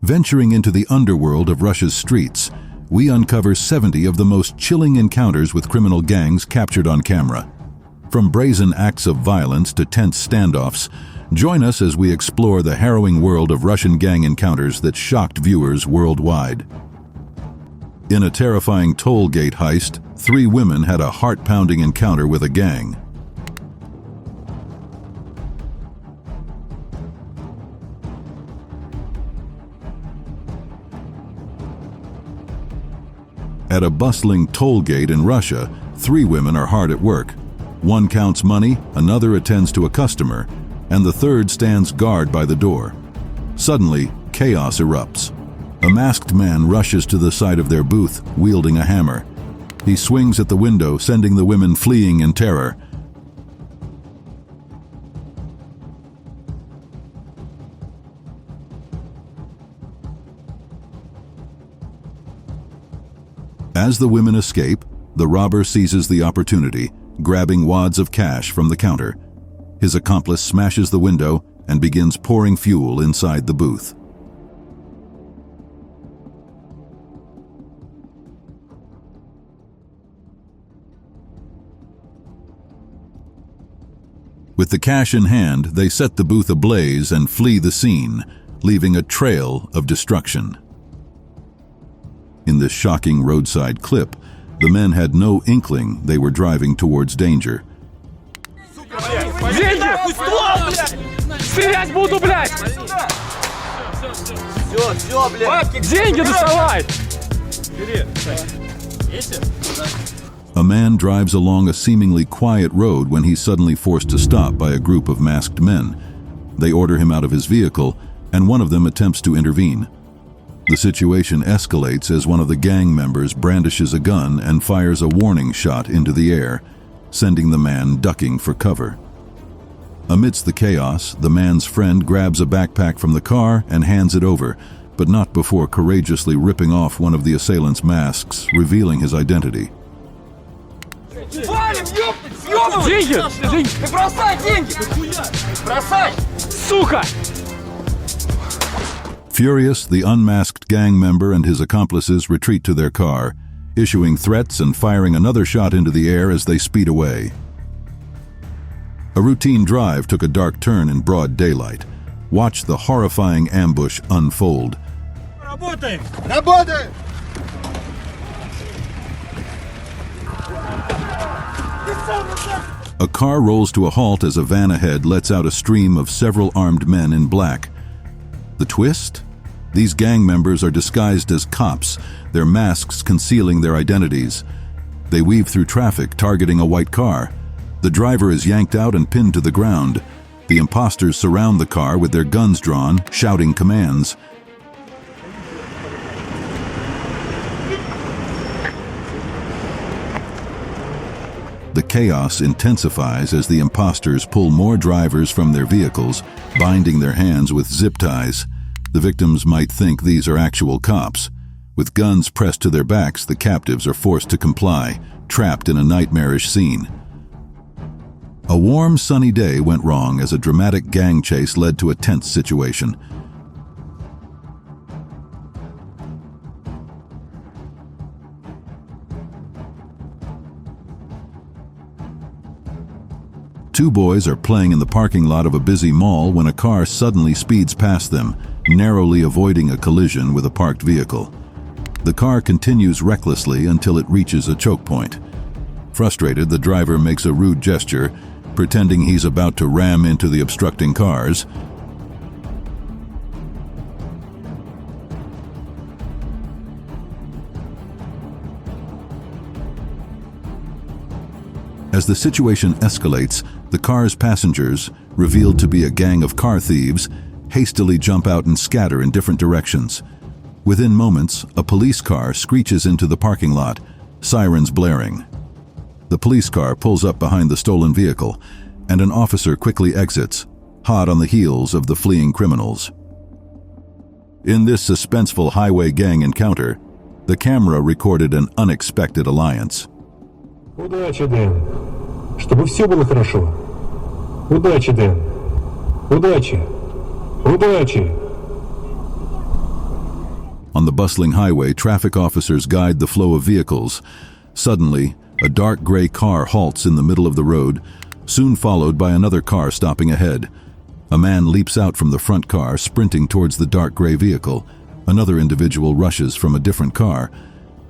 Venturing into the underworld of Russia's streets, we uncover 70 of the most chilling encounters with criminal gangs captured on camera. From brazen acts of violence to tense standoffs, join us as we explore the harrowing world of Russian gang encounters that shocked viewers worldwide. In a terrifying Tollgate heist, 3 women had a heart-pounding encounter with a gang. At a bustling toll gate in Russia, 3 women are hard at work. One counts money, another attends to a customer, and the third stands guard by the door. Suddenly, chaos erupts. A masked man rushes to the side of their booth, wielding a hammer. He swings at the window, sending the women fleeing in terror. As the women escape, the robber seizes the opportunity, grabbing wads of cash from the counter. His accomplice smashes the window and begins pouring fuel inside the booth. With the cash in hand, they set the booth ablaze and flee the scene, leaving a trail of destruction. In this shocking roadside clip, the men had no inkling they were driving towards danger. A man drives along a seemingly quiet road when he's suddenly forced to stop by a group of masked men. They order him out of his vehicle, and one of them attempts to intervene. The situation escalates as one of the gang members brandishes a gun and fires a warning shot into the air, sending the man ducking for cover. Amidst the chaos, the man's friend grabs a backpack from the car and hands it over, but not before courageously ripping off one of the assailant's masks, revealing his identity. Furious, the unmasked gang member and his accomplices retreat to their car, issuing threats and firing another shot into the air as they speed away. A routine drive took a dark turn in broad daylight. Watch the horrifying ambush unfold. Работаем! Работаем! A car rolls to a halt as a van ahead lets out a stream of several armed men in black. The twist? These gang members are disguised as cops, their masks concealing their identities. They weave through traffic, targeting a white car. The driver is yanked out and pinned to the ground. The imposters surround the car with their guns drawn, shouting commands. The chaos intensifies as the imposters pull more drivers from their vehicles, binding their hands with zip ties. The victims might think these are actual cops. With guns pressed to their backs, the captives are forced to comply, trapped in a nightmarish scene. A warm, sunny day went wrong as a dramatic gang chase led to a tense situation. Two boys are playing in the parking lot of a busy mall when a car suddenly speeds past them, narrowly avoiding a collision with a parked vehicle. The car continues recklessly until it reaches a choke point. Frustrated, the driver makes a rude gesture, pretending he's about to ram into the obstructing cars. As the situation escalates, the car's passengers, revealed to be a gang of car thieves, hastily jump out and scatter in different directions. Within moments, a police car screeches into the parking lot, sirens blaring. The police car pulls up behind the stolen vehicle, and an officer quickly exits, hot on the heels of the fleeing criminals. In this suspenseful highway gang encounter, the camera recorded an unexpected alliance. Удачи, Дэн. Чтобы все было хорошо. Удачи, Дэн. Удачи. Удачи. On the bustling highway, traffic officers guide the flow of vehicles. Suddenly, a dark gray car halts in the middle of the road, soon followed by another car stopping ahead. A man leaps out from the front car, sprinting towards the dark gray vehicle. Another individual rushes from a different car.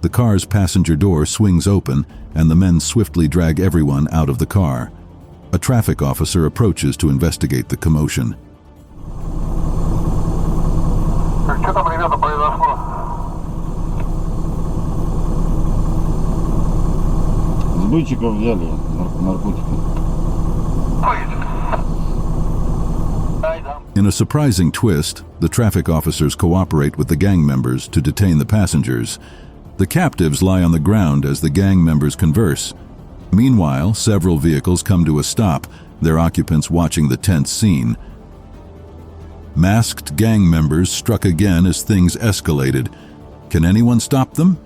The car's passenger door swings open, and the men swiftly drag everyone out of the car. A traffic officer approaches to investigate the commotion. Что там, ребята, произошло? Сбытчиков взяли наркотики. In a surprising twist, the traffic officers cooperate with the gang members to detain the passengers. The captives lie on the ground as the gang members converse. Meanwhile, several vehicles come to a stop, their occupants watching the tense scene. Masked gang members struck again as things escalated. Can anyone stop them?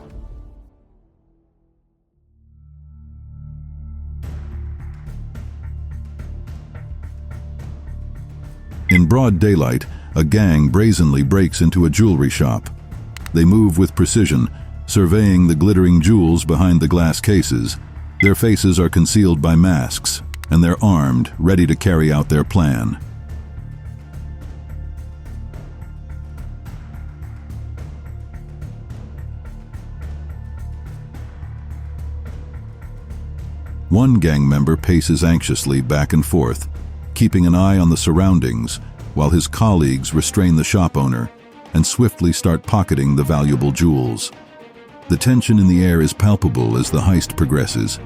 In broad daylight, a gang brazenly breaks into a jewelry shop. They move with precision, surveying the glittering jewels behind the glass cases. Their faces are concealed by masks, and they're armed, ready to carry out their plan. One gang member paces anxiously back and forth, keeping an eye on the surroundings, while his colleagues restrain the shop owner and swiftly start pocketing the valuable jewels. The tension in the air is palpable as the heist progresses.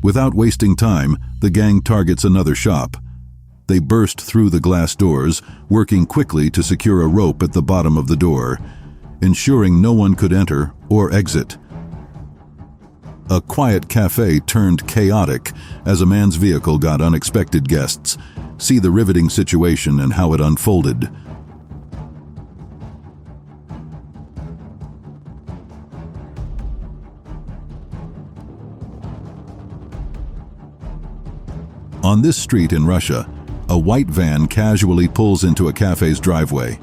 Without wasting time, the gang targets another shop. They burst through the glass doors, working quickly to secure a rope at the bottom of the door, ensuring no one could enter or exit. A quiet cafe turned chaotic as a man's vehicle got unexpected guests. See the riveting situation and how it unfolded. On this street in Russia, a white van casually pulls into a cafe's driveway.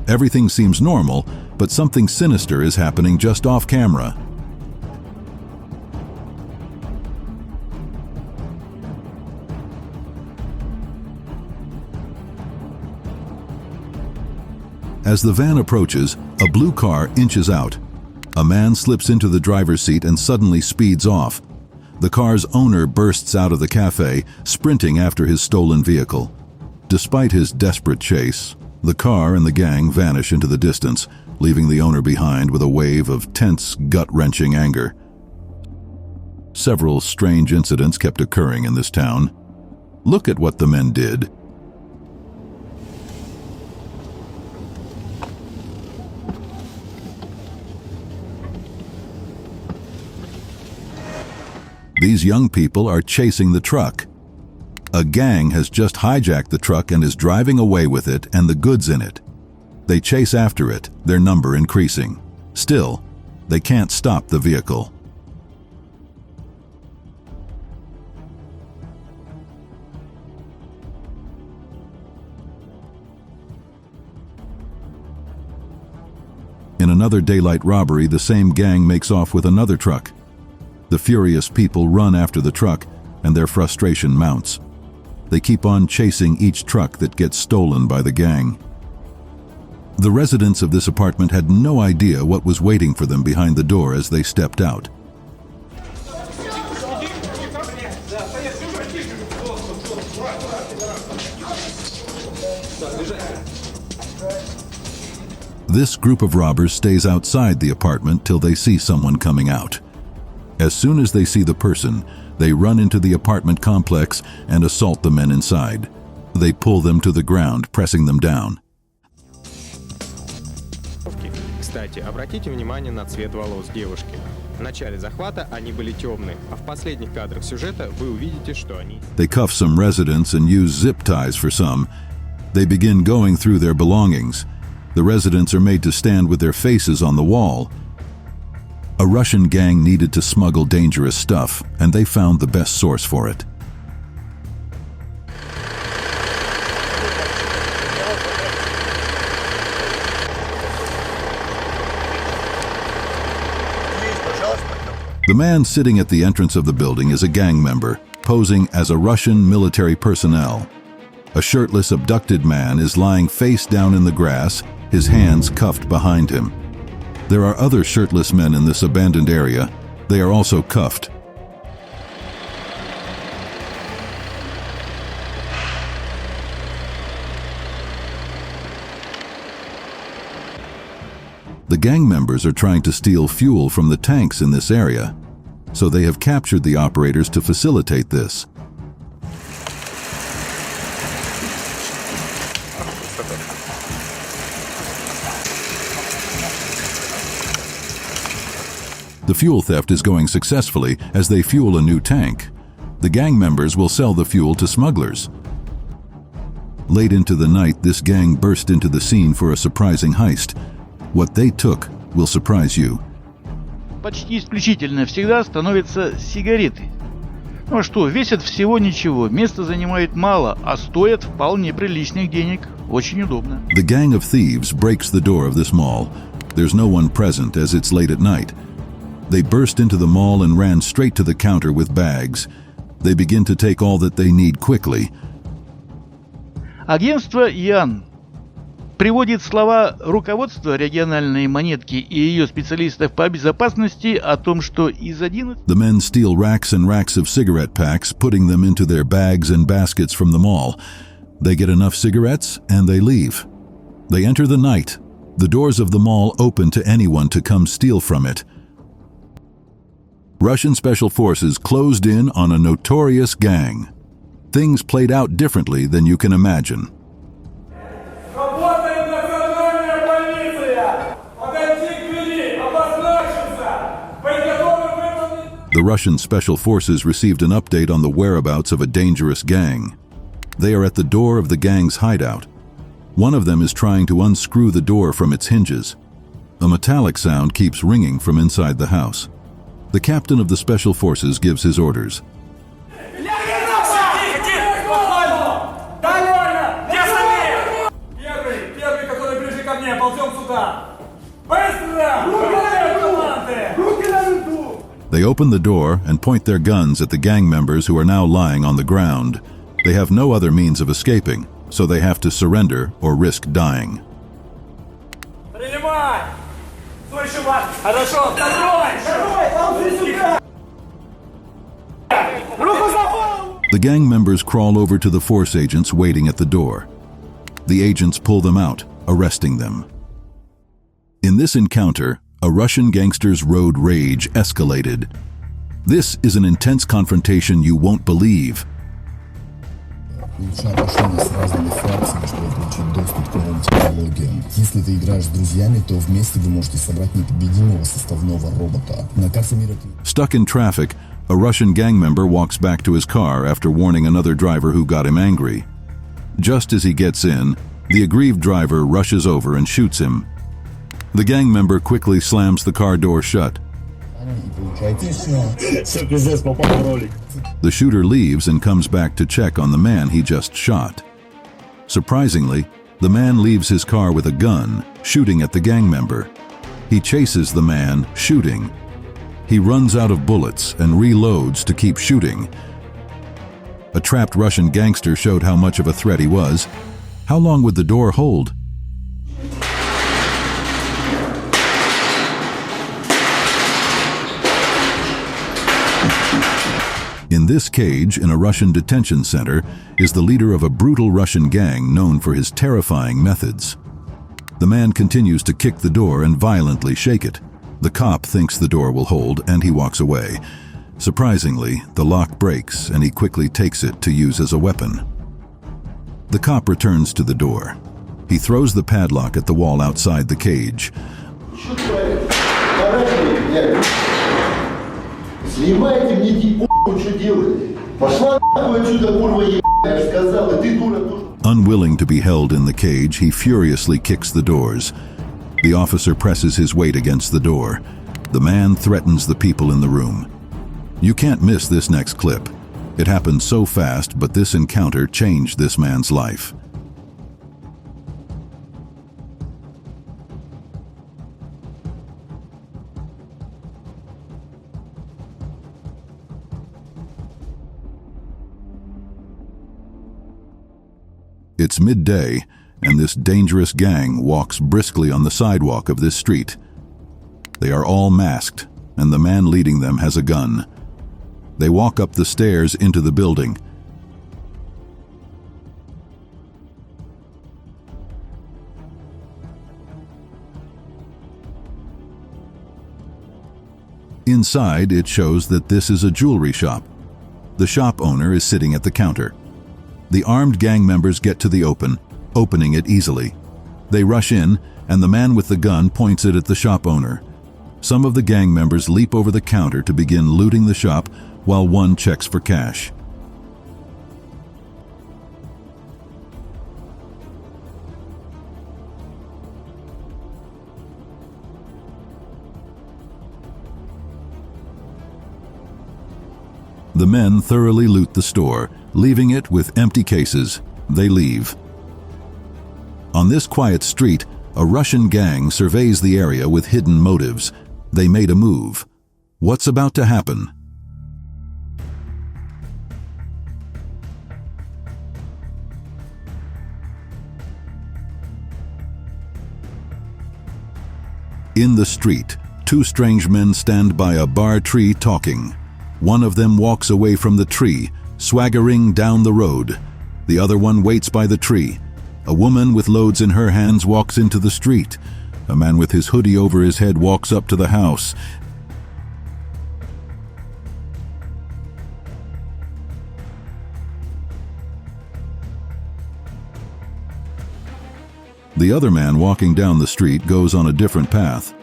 Everything seems normal, but something sinister is happening just off camera. As the van approaches, a blue car inches out. A man slips into the driver's seat and suddenly speeds off. The car's owner bursts out of the cafe, sprinting after his stolen vehicle. Despite his desperate chase, the car and the gang vanish into the distance, leaving the owner behind with a wave of tense, gut-wrenching anger. Several strange incidents kept occurring in this town. Look at what the men did. These young people are chasing the truck. A gang has just hijacked the truck and is driving away with it and the goods in it. They chase after it, their number increasing. Still, they can't stop the vehicle. In another daylight robbery, the same gang makes off with another truck. The furious people run after the truck, and their frustration mounts. They keep on chasing each truck that gets stolen by the gang. The residents of this apartment had no idea what was waiting for them behind the door as they stepped out. This group of robbers stays outside the apartment till they see someone coming out. As soon as they see the person, they run into the apartment complex and assault the men inside. They pull them to the ground, pressing them down. Кстати, обратите внимание на цвет волос девушки. В начале захвата они были темные, а в последних кадрах сюжета вы увидите, что они... They cuff some residents and use zip ties for some. They begin going through their belongings. The residents are made to stand with their faces on the wall. A Russian gang needed to smuggle dangerous stuff, and they found the best source for it. The man sitting at the entrance of the building is a gang member, posing as a Russian military personnel. A shirtless, abducted man is lying face down in the grass, his hands cuffed behind him. There are other shirtless men in this abandoned area. They are also cuffed. The gang members are trying to steal fuel from the tanks in this area, so they have captured the operators to facilitate this. The fuel theft is going successfully as they fuel a new tank. The gang members will sell the fuel to smugglers. Late into the night, this gang burst into the scene for a surprising heist. What they took will surprise you. Почти исключительно всегда становятся сигареты. Ну а что, весят всего ничего, места занимают мало, а стоят вполне приличных денег. Очень удобно. The gang of thieves breaks the door of this mall. There's no one present as it's late at night. They burst into the mall and ran straight to the counter with bags. They begin to take all that they need quickly. Агентство Ян приводит слова руководства региональной монетки и ее специалистов по безопасности о том, что из 11... The men steal racks and racks of cigarette packs, putting them into their bags and baskets from the mall. They get enough cigarettes and they leave. They enter the night. The doors of the mall open to anyone to come steal from it. Russian special forces closed in on a notorious gang. Things played out differently than you can imagine. The Russian special forces received an update on the whereabouts of a dangerous gang. They are at the door of the gang's hideout. One of them is trying to unscrew the door from its hinges. A metallic sound keeps ringing from inside the house. The captain of the special forces gives his orders. They open the door and point their guns at the gang members who are now lying on the ground. They have no other means of escaping, so they have to surrender or risk dying. The gang members crawl over to the force agents waiting at the door. The agents pull them out, arresting them. In this encounter, a Russian gangster's road rage escalated. This is an intense confrontation you won't believe. Лучшее отношение с разными фракциями, чтобы получить доступ к новым технологиям. Если ты играешь с друзьями, то вместе вы можете собрать непобедимого составного робота. На карте мира... Stuck in traffic, a Russian gang member walks back to his car after warning another driver who got him angry. Just as he gets in, the aggrieved driver rushes over and shoots him. The gang member quickly slams the car door shut. The shooter leaves and comes back to check on the man he just shot. Surprisingly, the man leaves his car with a gun, shooting at the gang member. He chases the man, shooting. He runs out of bullets and reloads to keep shooting. A trapped Russian gangster showed how much of a threat he was. How long would the door hold? In this cage, in a Russian detention center, is the leader of a brutal Russian gang known for his terrifying methods. The man continues to kick the door and violently shake it. The cop thinks the door will hold and he walks away. Surprisingly, the lock breaks and he quickly takes it to use as a weapon. The cop returns to the door. He throws the padlock at the wall outside the cage. Unwilling to be held in the cage, he furiously kicks the doors. The officer presses his weight against the door. The man threatens the people in the room. You can't miss this next clip. It happened so fast, but this encounter changed this man's life. It's midday, and this dangerous gang walks briskly on the sidewalk of this street. They are all masked, and the man leading them has a gun. They walk up the stairs into the building. Inside, it shows that this is a jewelry shop. The shop owner is sitting at the counter. The armed gang members get to the opening it easily. They rush in, and the man with the gun points it at the shop owner. Some of the gang members leap over the counter to begin looting the shop, while one checks for cash. The men thoroughly loot the store, leaving it with empty cases. They leave. On this quiet street, a Russian gang surveys the area with hidden motives. They made a move. What's about to happen? In the street, two strange men stand by a bar tree talking. One of them walks away from the tree, swaggering down the road. The other one waits by the tree. A woman with loads in her hands walks into the street. A man with his hoodie over his head walks up to the house. The other man walking down the street goes on a different path.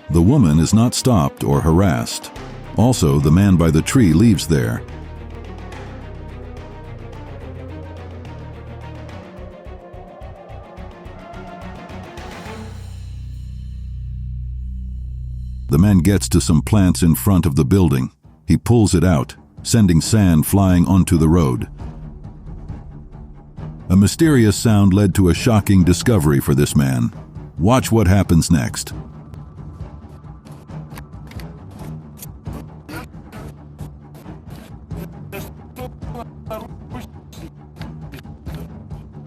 The woman is not stopped or harassed. Also, the man by the tree leaves there. The man gets to some plants in front of the building. He pulls it out, sending sand flying onto the road. A mysterious sound led to a shocking discovery for this man. Watch what happens next.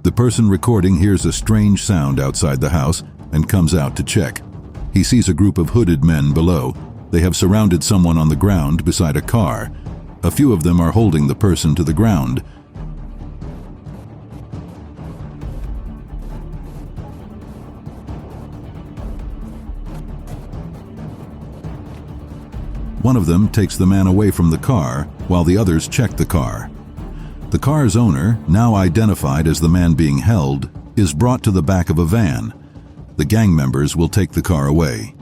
The person recording hears a strange sound outside the house and comes out to check. He sees a group of hooded men below. They have surrounded someone on the ground beside a car. A few of them are holding the person to the ground. One of them takes the man away from the car, while the others check the car. The car's owner, now identified as the man being held, is brought to the back of a van. The gang members will take the car away.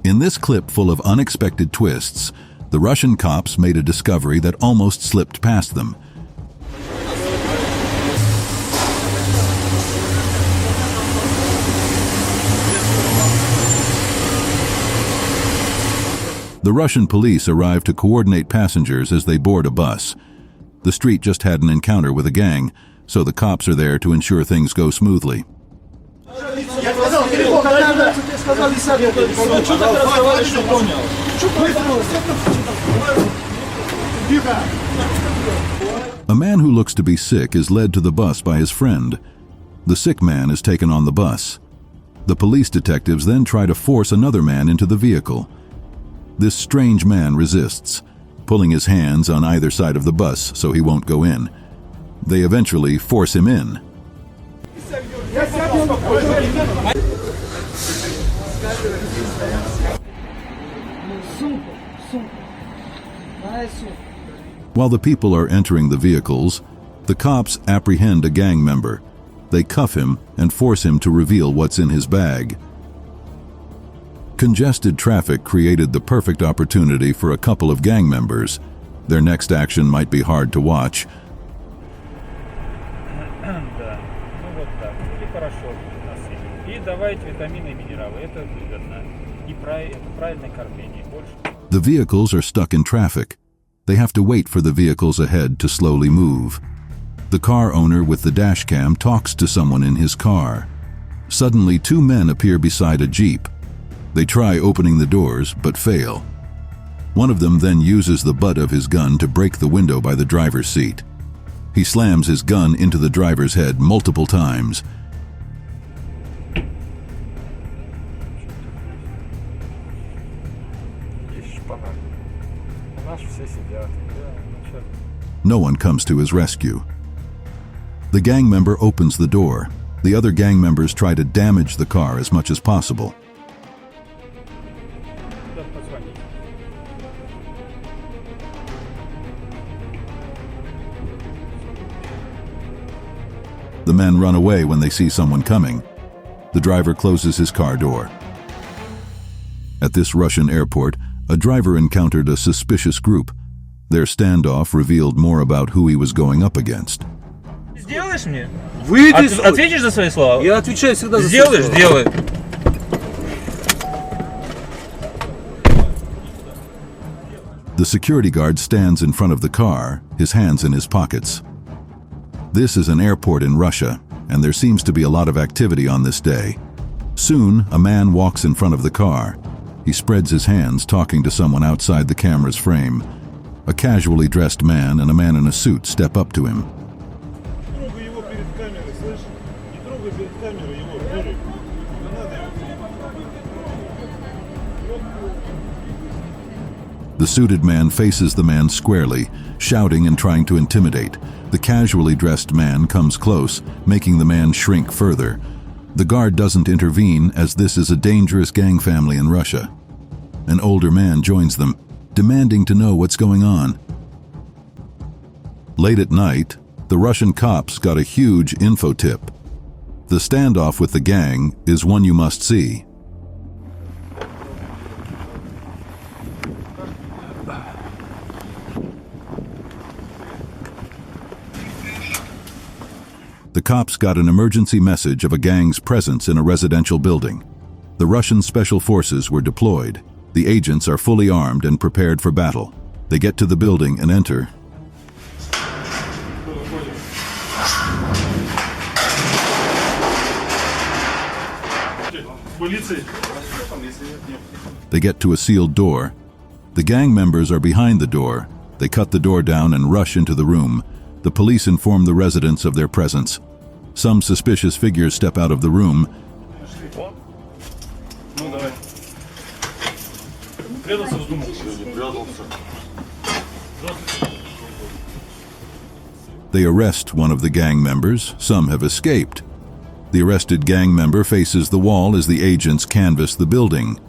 In this clip full of unexpected twists, the Russian cops made a discovery that almost slipped past them. The Russian police arrive to coordinate passengers as they board a bus. The street just had an encounter with a gang, so the cops are there to ensure things go smoothly. A man who looks to be sick is led to the bus by his friend. The sick man is taken on the bus. The police detectives then try to force another man into the vehicle. This strange man resists, pulling his hands on either side of the bus so he won't go in. They eventually force him in. While the people are entering the vehicles, the cops apprehend a gang member. They cuff him and force him to reveal what's in his bag. Congested traffic created the perfect opportunity for a couple of gang members. Their next action might be hard to watch. Давайте витамины и минералы, это выгодно. The vehicles are stuck in traffic. They have to wait for the vehicles ahead to slowly move. The car owner with the dash cam talks to someone in his car. Suddenly, two men appear beside a Jeep. They try opening the doors, but fail. One of them then uses the butt of his gun to break the window by the driver's seat. He slams his gun into the driver's head multiple times. No one comes to his rescue. The gang member opens the door. The other gang members try to damage the car as much as possible. The men run away when they see someone coming. The driver closes his car door. At this Russian airport, a driver encountered a suspicious group. Their standoff revealed more about who he was going up against. Сделаешь мне? Ответишь за свои слова? Я отвечаю всегда за свои слова. Сделаешь? Сделай. The security guard stands in front of the car, his hands in his pockets. This is an airport in Russia, and there seems to be a lot of activity on this day. Soon, a man walks in front of the car. He spreads his hands, talking to someone outside the camera's frame. A casually dressed man and a man in a suit step up to him. The suited man faces the man squarely, shouting and trying to intimidate. The casually dressed man comes close, making the man shrink further. The guard doesn't intervene, as this is a dangerous gang family in Russia. An older man joins them, demanding to know what's going on. Late at night, the Russian cops got a huge info tip. The standoff with the gang is one you must see. The cops got an emergency message of a gang's presence in a residential building. The Russian special forces were deployed. The agents are fully armed and prepared for battle. They get to the building and enter. They get to a sealed door. The gang members are behind the door. They cut the door down and rush into the room. The police inform the residents of their presence. Some suspicious figures step out of the room. They arrest one of the gang members. Some have escaped. The arrested gang member faces the wall as the agents canvass the building.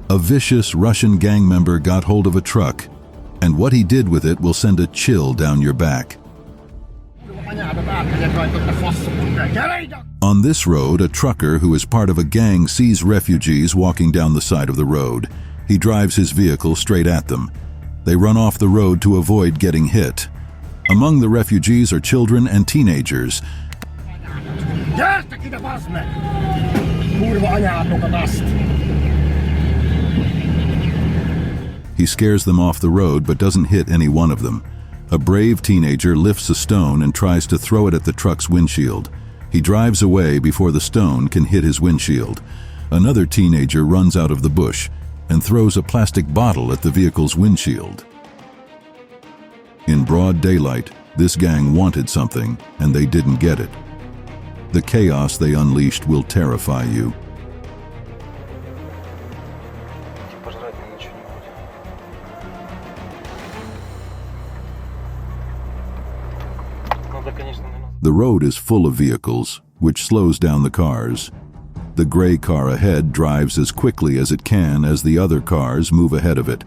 A vicious Russian gang member got hold of a truck, and what he did with it will send a chill down your back. On this road, a trucker who is part of a gang sees refugees walking down the side of the road. He drives his vehicle straight at them. They run off the road to avoid getting hit. Among the refugees are children and teenagers. He scares them off the road but doesn't hit any one of them. A brave teenager lifts a stone and tries to throw it at the truck's windshield. He drives away before the stone can hit his windshield. Another teenager runs out of the bush and throws a plastic bottle at the vehicle's windshield. In broad daylight, this gang wanted something and they didn't get it. The chaos they unleashed will terrify you. The road is full of vehicles, which slows down the cars. The gray car ahead drives as quickly as it can as the other cars move ahead of it.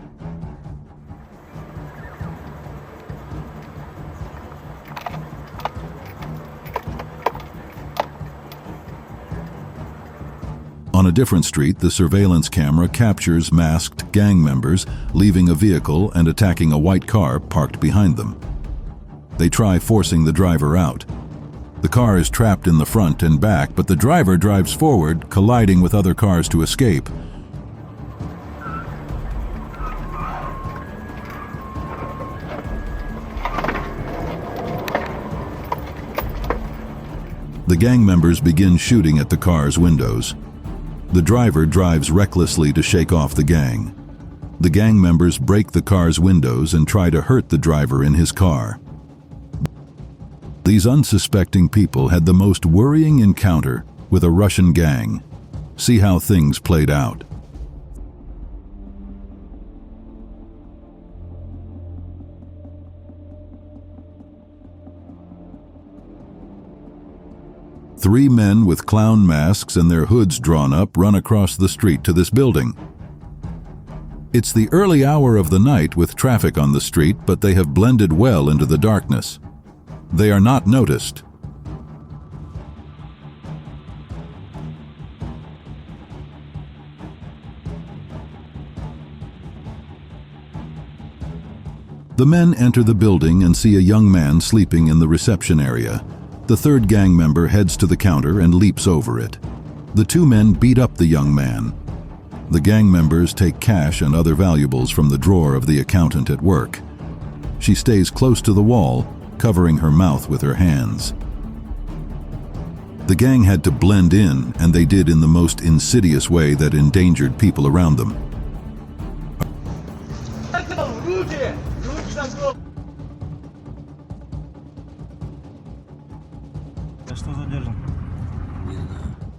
On a different street, the surveillance camera captures masked gang members leaving a vehicle and attacking a white car parked behind them. They try forcing the driver out. The car is trapped in the front and back, but the driver drives forward, colliding with other cars to escape. The gang members begin shooting at the car's windows. The driver drives recklessly to shake off the gang. The gang members break the car's windows and try to hurt the driver in his car. These unsuspecting people had the most worrying encounter with a Russian gang. See how things played out. Three men with clown masks and their hoods drawn up run across the street to this building. It's the early hour of the night with traffic on the street, but they have blended well into the darkness. They are not noticed. The men enter the building and see a young man sleeping in the reception area. The third gang member heads to the counter and leaps over it. The two men beat up the young man. The gang members take cash and other valuables from the drawer of the accountant at work. She stays close to the wall, covering her mouth with her hands. The gang had to blend in, and they did in the most insidious way that endangered people around them.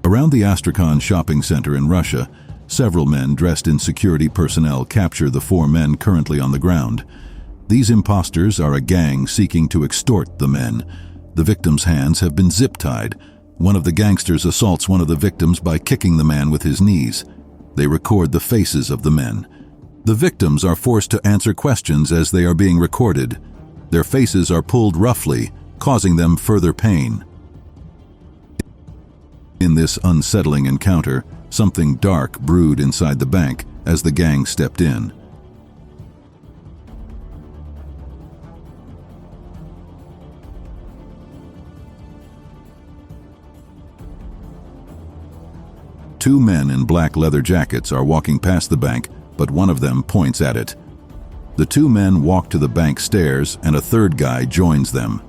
Around the Astrakhan shopping center in Russia, several men dressed in security personnel capture the four men currently on the ground. These imposters are a gang seeking to extort the men. The victims' hands have been zip-tied. One of the gangsters assaults one of the victims by kicking the man with his knees. They record the faces of the men. The victims are forced to answer questions as they are being recorded. Their faces are pulled roughly, causing them further pain. In this unsettling encounter, something dark brewed inside the bank as the gang stepped in. Two men in black leather jackets are walking past the bank, but one of them points at it. The two men walk to the bank stairs, and a third guy joins them.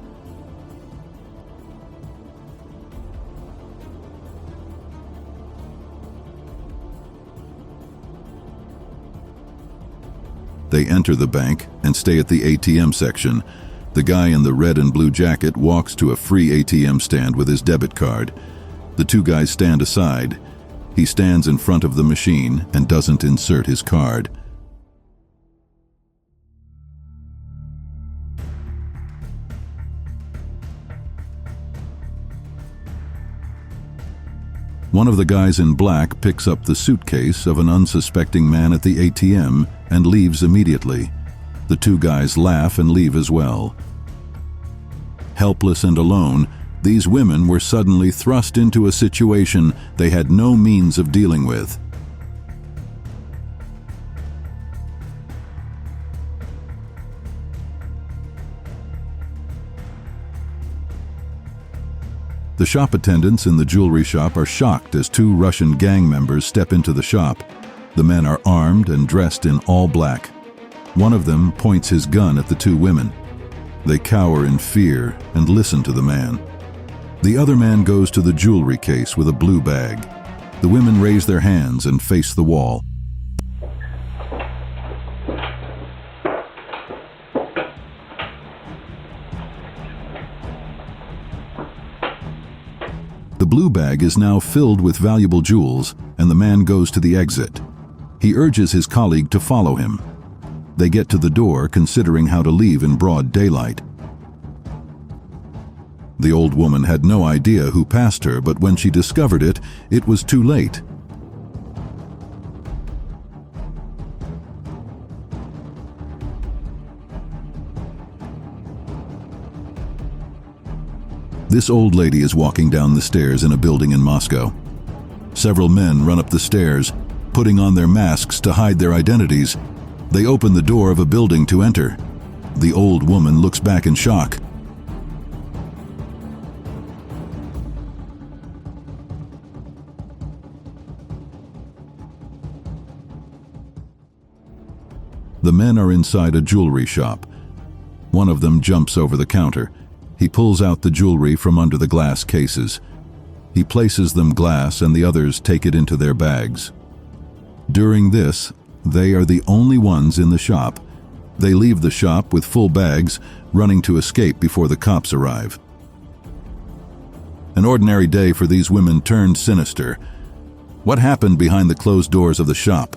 They enter the bank and stay at the ATM section. The guy in the red and blue jacket walks to a free ATM stand with his debit card. The two guys stand aside. He stands in front of the machine and doesn't insert his card. One of the guys in black picks up the suitcase of an unsuspecting man at the ATM and leaves immediately. The two guys laugh and leave as well. Helpless and alone, these women were suddenly thrust into a situation they had no means of dealing with. The shop attendants in the jewelry shop are shocked as two Russian gang members step into the shop. The men are armed and dressed in all black. One of them points his gun at the two women. They cower in fear and listen to the man. The other man goes to the jewelry case with a blue bag. The women raise their hands and face the wall. The blue bag is now filled with valuable jewels, and the man goes to the exit. He urges his colleague to follow him. They get to the door, considering how to leave in broad daylight. The old woman had no idea who passed her, but when she discovered it, it was too late. This old lady is walking down the stairs in a building in Moscow. Several men run up the stairs, putting on their masks to hide their identities. They open the door of a building to enter. The old woman looks back in shock. The men are inside a jewelry shop. One of them jumps over the counter. He pulls out the jewelry from under the glass cases. He places them glass and the others take it into their bags. During this, they are the only ones in the shop. They leave the shop with full bags, running to escape before the cops arrive. An ordinary day for these women turned sinister. What happened behind the closed doors of the shop?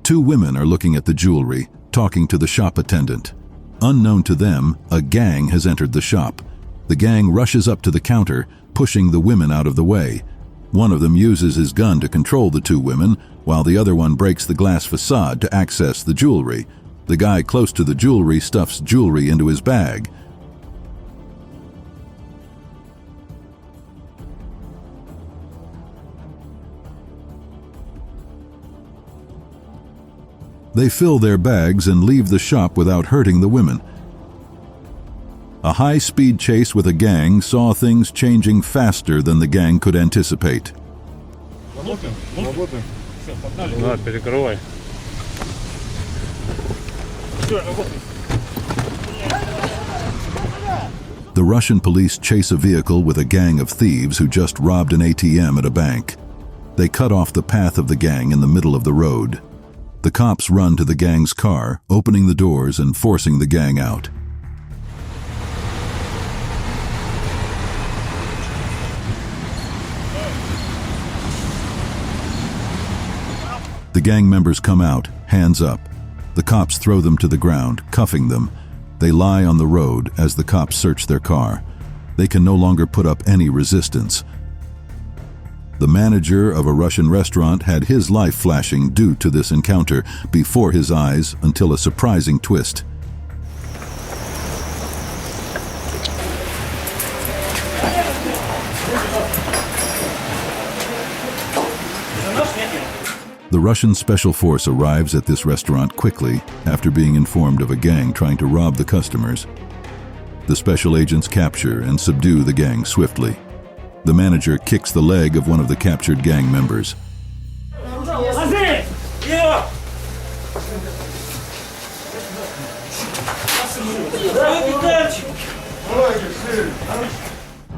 Two women are looking at the jewelry, talking to the shop attendant. Unknown to them, a gang has entered the shop. The gang rushes up to the counter, pushing the women out of the way. One of them uses his gun to control the two women, while the other one breaks the glass facade to access the jewelry. The guy close to the jewelry stuffs jewelry into his bag. They fill their bags and leave the shop without hurting the women. A high-speed chase with a gang saw things changing faster than the gang could anticipate. Да, перекрывай. The Russian police chase a vehicle with a gang of thieves who just robbed an ATM at a bank. They cut off the path of the gang in the middle of the road. The cops run to the gang's car, opening the doors and forcing the gang out. The gang members come out, hands up. The cops throw them to the ground, cuffing them. They lie on the road as the cops search their car. They can no longer put up any resistance. The manager of a Russian restaurant had his life flashing due to this encounter before his eyes until a surprising twist. The Russian special force arrives at this restaurant quickly after being informed of a gang trying to rob the customers. The special agents capture and subdue the gang swiftly. The manager kicks the leg of one of the captured gang members.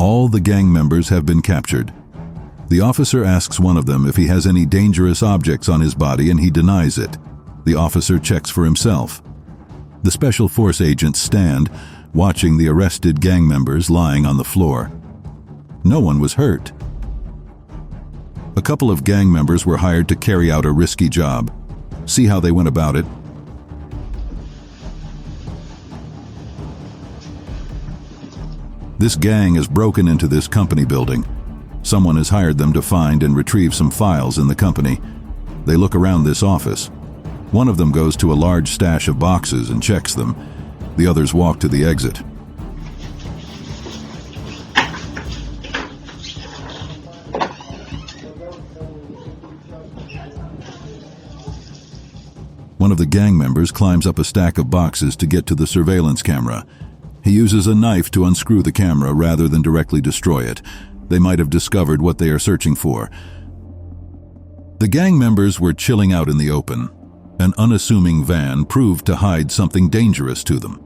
All the gang members have been captured. The officer asks one of them if he has any dangerous objects on his body and he denies it. The officer checks for himself. The special force agents stand, watching the arrested gang members lying on the floor. No one was hurt. A couple of gang members were hired to carry out a risky job. See how they went about it. This gang has broken into this company building. Someone has hired them to find and retrieve some files in the company. They look around this office. One of them goes to a large stash of boxes and checks them. The others walk to the exit. One of the gang members climbs up a stack of boxes to get to the surveillance camera. He uses a knife to unscrew the camera rather than directly destroy it. They might have discovered what they are searching for. The gang members were chilling out in the open. An unassuming van proved to hide something dangerous to them.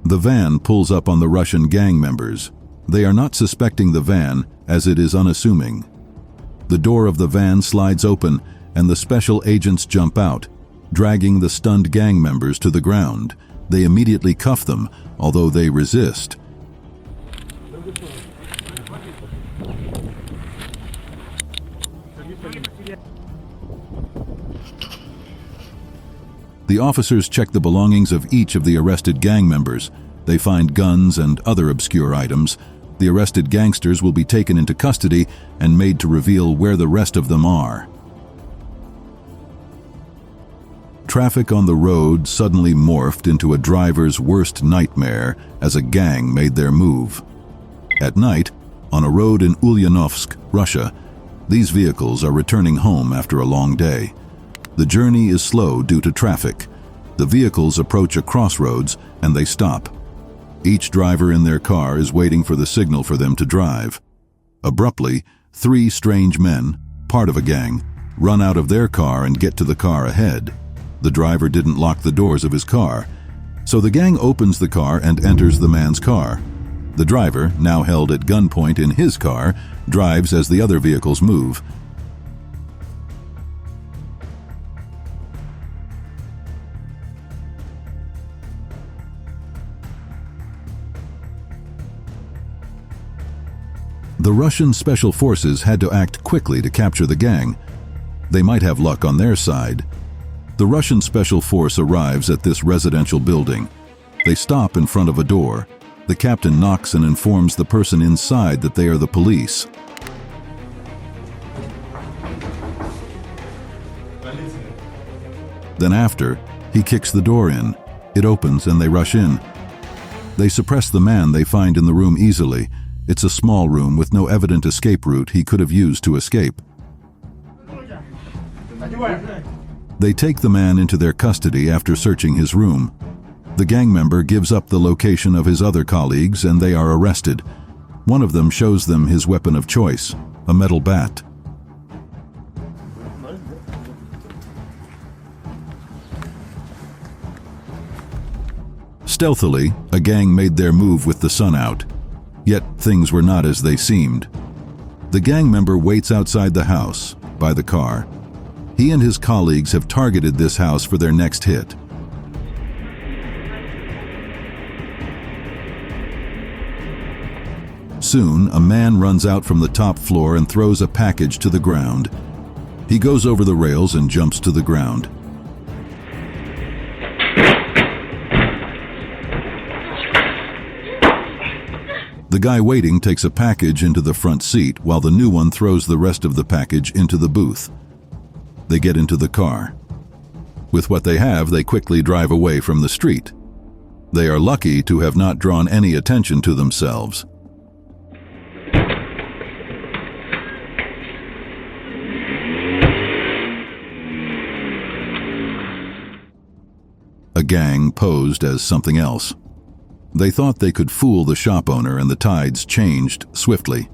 The van pulls up on the Russian gang members. They are not suspecting the van, as it is unassuming. The door of the van slides open, and the special agents jump out, dragging the stunned gang members to the ground. They immediately cuff them, although they resist. The officers check the belongings of each of the arrested gang members. They find guns and other obscure items. The arrested gangsters will be taken into custody and made to reveal where the rest of them are. Traffic on the road suddenly morphed into a driver's worst nightmare as a gang made their move. At night, on a road in Ulyanovsk, Russia, These vehicles are returning home after a long day. The journey is slow due to traffic. The vehicles approach a crossroads and they stop. Each driver in their car is waiting for the signal for them to drive. Abruptly, 3 strange men, part of a gang, run out of their car and get to the car ahead. The driver didn't lock the doors of his car, so the gang opens the car and enters the man's car. The driver, now held at gunpoint in his car, drives as the other vehicles move. The Russian special forces had to act quickly to capture the gang. They might have luck on their side. The Russian special force arrives at this residential building. They stop in front of a door. The captain knocks and informs the person inside that they are the police. Then after, he kicks the door in. It opens and they rush in. They suppress the man they find in the room easily. It's a small room with no evident escape route he could have used to escape. They take the man into their custody after searching his room. The gang member gives up the location of his other colleagues and they are arrested. One of them shows them his weapon of choice, a metal bat. Stealthily, a gang made their move with the sun out. Yet things were not as they seemed. The gang member waits outside the house, by the car. He and his colleagues have targeted this house for their next hit. Soon, a man runs out from the top floor and throws a package to the ground. He goes over the rails and jumps to the ground. The guy waiting takes a package into the front seat while the new one throws the rest of the package into the booth. They get into the car. With what they have, they quickly drive away from the street. They are lucky to have not drawn any attention to themselves. A gang posed as something else. They thought they could fool the shop owner and the tides changed swiftly.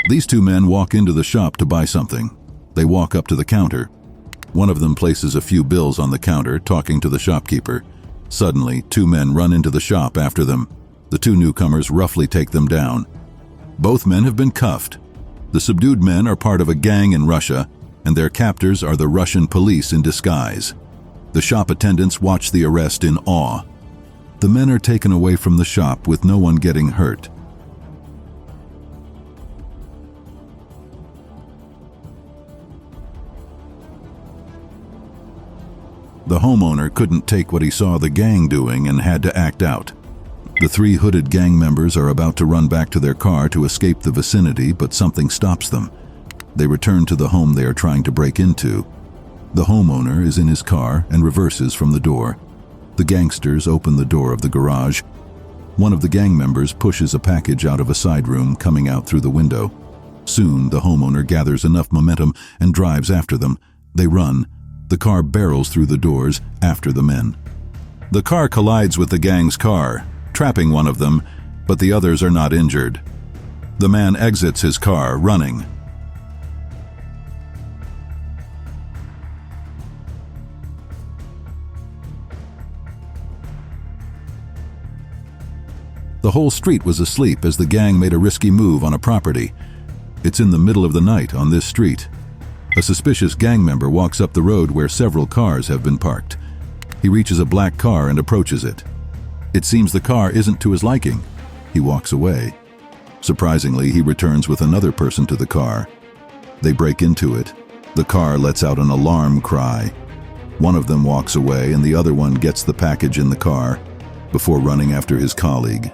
These 2 men walk into the shop to buy something. They walk up to the counter. One of them places a few bills on the counter, talking to the shopkeeper. Suddenly, 2 men run into the shop after them. The 2 newcomers roughly take them down. Both men have been cuffed. The subdued men are part of a gang in Russia, and their captors are the Russian police in disguise. The shop attendants watch the arrest in awe. The men are taken away from the shop with no one getting hurt. The homeowner couldn't take what he saw the gang doing and had to act out. The 3 hooded gang members are about to run back to their car to escape the vicinity, but something stops them. They return to the home they are trying to break into. The homeowner is in his car and reverses from the door. The gangsters open the door of the garage. One of the gang members pushes a package out of a side room coming out through the window. Soon, the homeowner gathers enough momentum and drives after them. They run. The car barrels through the doors after the men. The car collides with the gang's car, trapping one of them, but the others are not injured. The man exits his car, running. The whole street was asleep as the gang made a risky move on a property. It's in the middle of the night on this street. A suspicious gang member walks up the road where several cars have been parked. He reaches a black car and approaches it. It seems the car isn't to his liking. He walks away. Surprisingly, he returns with another person to the car. They break into it. The car lets out an alarm cry. One of them walks away and the other one gets the package in the car before running after his colleague.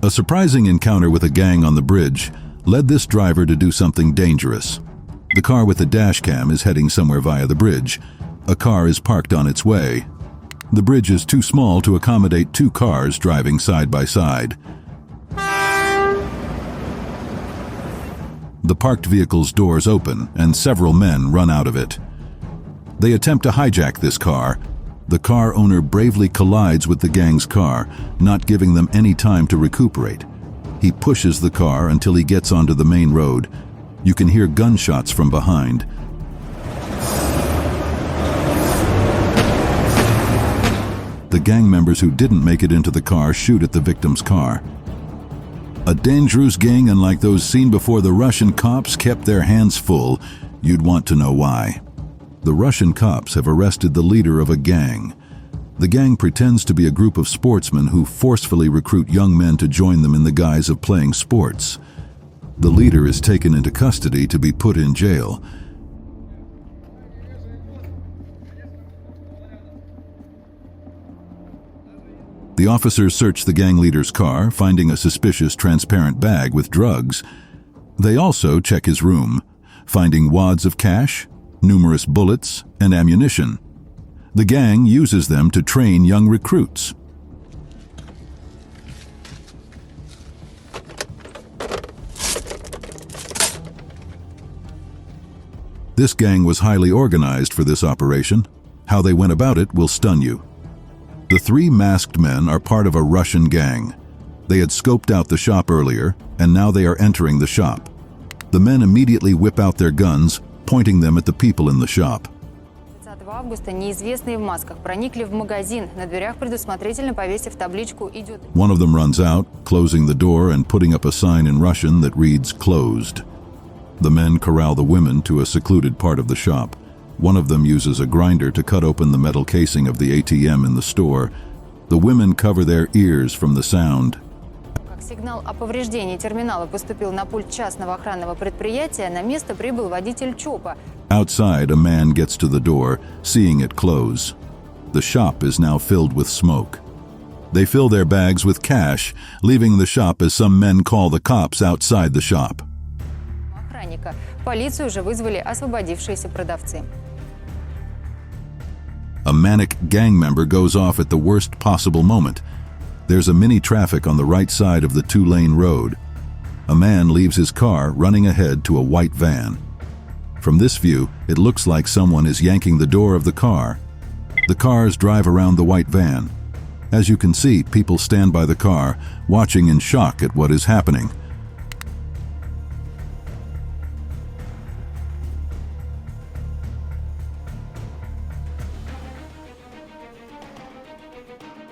A surprising encounter with a gang on the bridge led this driver to do something dangerous. The car with the dash cam is heading somewhere via the bridge. A car is parked on its way. The bridge is too small to accommodate two cars driving side by side. The parked vehicle's doors open and several men run out of it. They attempt to hijack this car. The car owner bravely collides with the gang's car, not giving them any time to recuperate. He pushes the car until he gets onto the main road. You can hear gunshots from behind. The gang members who didn't make it into the car shoot at the victim's car. A dangerous gang, unlike those seen before. The Russian cops kept their hands full. You'd want to know why. The Russian cops have arrested the leader of a gang. The gang pretends to be a group of sportsmen who forcefully recruit young men to join them in the guise of playing sports. The leader is taken into custody to be put in jail. The officers search the gang leader's car, finding a suspicious transparent bag with drugs. They also check his room, finding wads of cash, numerous bullets, and ammunition. The gang uses them to train young recruits. This gang was highly organized for this operation. How they went about it will stun you. The three masked men are part of a Russian gang. They had scoped out the shop earlier, and now they are entering the shop. The men immediately whip out their guns, pointing them at the people in the shop. 30 августа неизвестные в масках проникли в магазин, на дверях предусмотрительно повесив табличку «Идет». One of them runs out, closing the door and putting up a sign in Russian that reads "Closed." The men corral the women to a secluded part of the shop. One of them uses a grinder to cut open the metal casing of the ATM in the store. The women cover their ears from the sound. Как сигнал о повреждении терминала поступил на пульт частного охранного предприятия, на место прибыл водитель ЧОПа. Outside, a man gets to the door, seeing it close. The shop is now filled with smoke. They fill their bags with cash, leaving the shop as some men call the cops outside the shop. Охранника. Полицию уже вызвали освободившиеся продавцы. A manic gang member goes off at the worst possible moment. There's a mini traffic on the right side of the two-lane road. A man leaves his car running ahead to a white van. From this view, it looks like someone is yanking the door of the car. The cars drive around the white van. As you can see, people stand by the car, watching in shock at what is happening.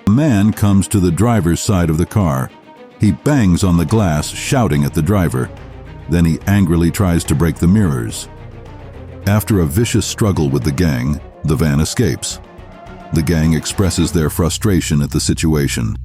A man comes to the driver's side of the car. He bangs on the glass, shouting at the driver. Then he angrily tries to break the mirrors. After a vicious struggle with the gang, the van escapes. The gang expresses their frustration at the situation.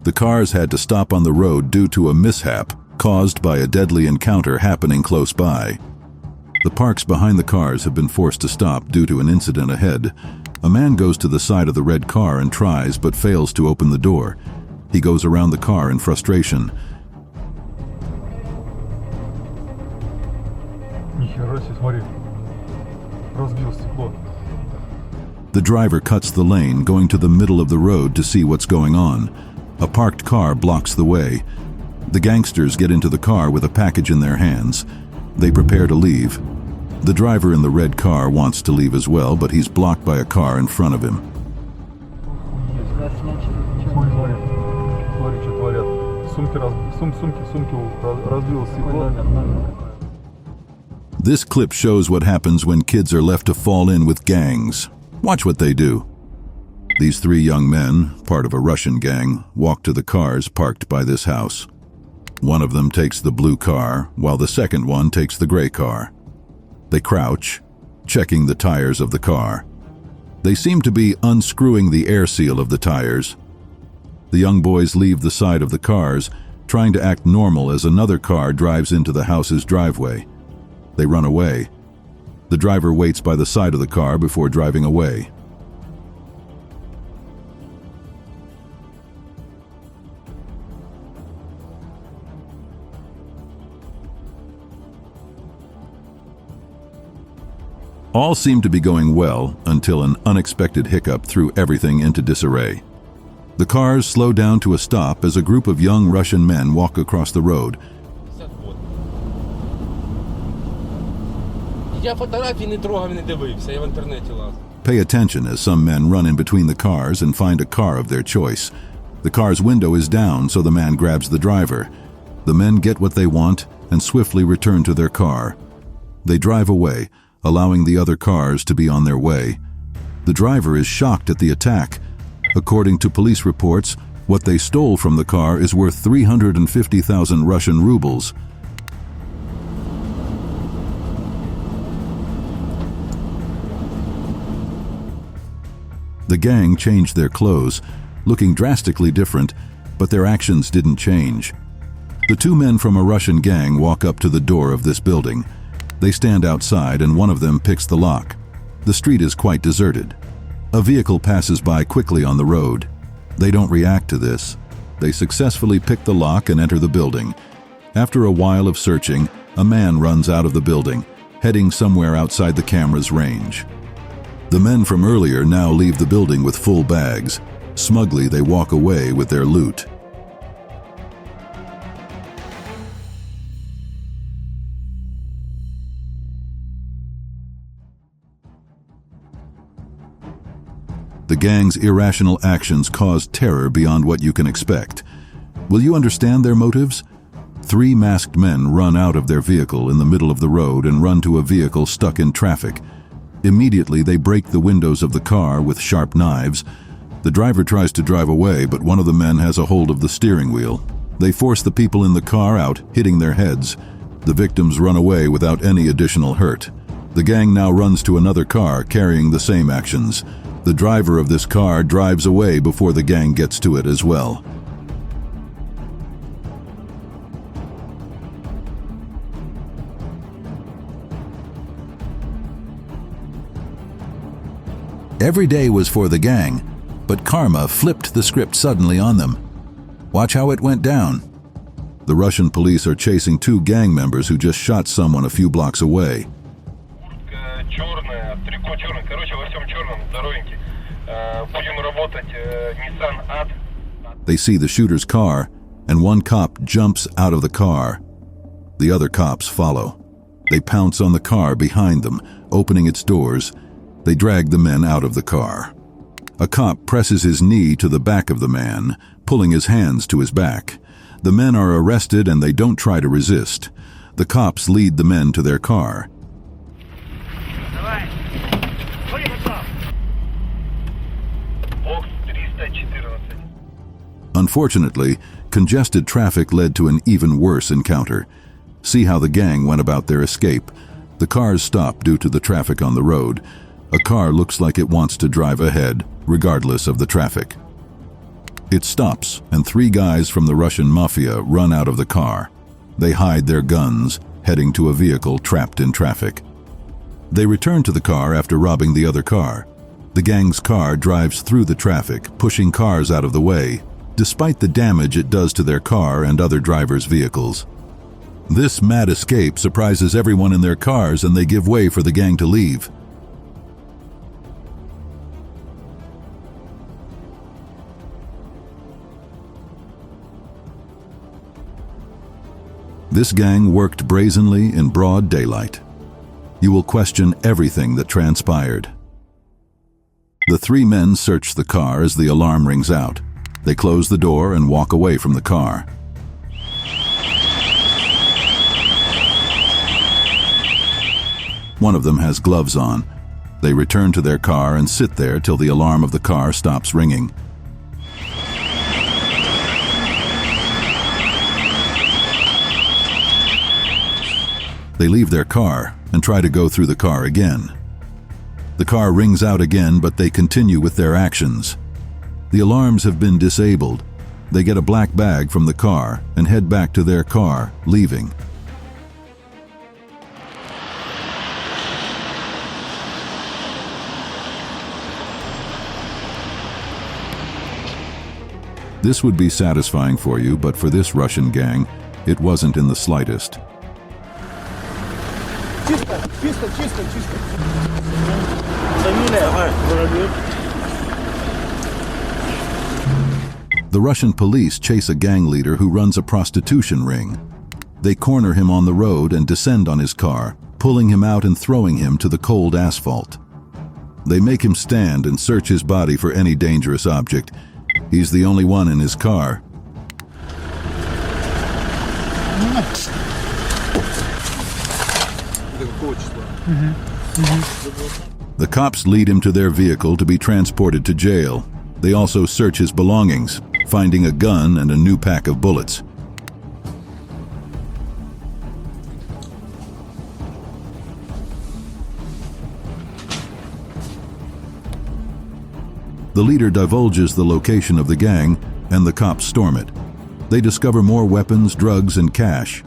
The cars had to stop on the road due to a mishap caused by a deadly encounter happening close by. The parks behind the cars have been forced to stop due to an incident ahead. A man goes to the side of the red car and tries but fails to open the door. He goes around the car in frustration. Нихера себе, смотри. Разбил стекло. The driver cuts the lane, going to the middle of the road to see what's going on. A parked car blocks the way. The gangsters get into the car with a package in their hands. They prepare to leave. The driver in the red car wants to leave as well, but he's blocked by a car in front of him. Смотри, что творят. Сумки разбил стекло. This clip shows what happens when kids are left to fall in with gangs. Watch what they do. These three young men, part of a Russian gang, walk to the cars parked by this house. One of them takes the blue car, while the second one takes the gray car. They crouch, checking the tires of the car. They seem to be unscrewing the air seal of the tires. The young boys leave the side of the cars, trying to act normal as another car drives into the house's driveway. They run away. The driver waits by the side of the car before driving away. All seemed to be going well until an unexpected hiccup threw everything into disarray. The cars slow down to a stop as a group of young Russian men walk across the road. Pay attention as some men run in between the cars and find a car of their choice. The car's window is down, so the man grabs the driver. The men get what they want and swiftly return to their car. They drive away, allowing the other cars to be on their way. The driver is shocked at the attack. According to police reports, what they stole from the car is worth 350,000 Russian rubles. The gang changed their clothes, looking drastically different, but their actions didn't change. The two men from a Russian gang walk up to the door of this building. They stand outside and one of them picks the lock. The street is quite deserted. A vehicle passes by quickly on the road. They don't react to this. They successfully pick the lock and enter the building. After a while of searching, a man runs out of the building, heading somewhere outside the camera's range. The men from earlier now leave the building with full bags. Smugly, they walk away with their loot. The gang's irrational actions caused terror beyond what you can expect. Will you understand their motives? 3 masked men run out of their vehicle in the middle of the road and run to a vehicle stuck in traffic. Immediately, they break the windows of the car with sharp knives. The driver tries to drive away, but one of the men has a hold of the steering wheel. They force the people in the car out, hitting their heads. The victims run away without any additional hurt. The gang now runs to another car carrying the same actions. The driver of this car drives away before the gang gets to it as well. Every day was for the gang, but karma flipped the script suddenly on them. Watch how it went down. The Russian police are chasing 2 gang members who just shot someone a few blocks away. They see the shooter's car, and one cop jumps out of the car. The other cops follow. They pounce on the car behind them, opening its doors. They drag the men out of the car. A cop presses his knee to the back of the man, pulling his hands to his back. The men are arrested and they don't try to resist. The cops lead the men to their car. Unfortunately, congested traffic led to an even worse encounter. See how the gang went about their escape. The cars stop due to the traffic on the road. A car looks like it wants to drive ahead, regardless of the traffic. It stops, and 3 guys from the Russian mafia run out of the car. They hide their guns, heading to a vehicle trapped in traffic. They return to the car after robbing the other car. The gang's car drives through the traffic, pushing cars out of the way, despite the damage it does to their car and other drivers' vehicles. This mad escape surprises everyone in their cars and they give way for the gang to leave. This gang worked brazenly in broad daylight. You will question everything that transpired. The 3 men search the car as the alarm rings out. They close the door and walk away from the car. One of them has gloves on. They return to their car and sit there till the alarm of the car stops ringing. They leave their car and try to go through the car again. The car rings out again, but they continue with their actions. The alarms have been disabled. They get a black bag from the car and head back to their car, leaving. This would be satisfying for you, but for this Russian gang, it wasn't in the slightest. Чисто. The Russian police chase a gang leader who runs a prostitution ring. They corner him on the road and descend on his car, pulling him out and throwing him to the cold asphalt. They make him stand and search his body for any dangerous object. He's the only one in his car. The cops lead him to their vehicle to be transported to jail. They also search his belongings, finding a gun and a new pack of bullets. The leader divulges the location of the gang, and the cops storm it. They discover more weapons, drugs, and cash.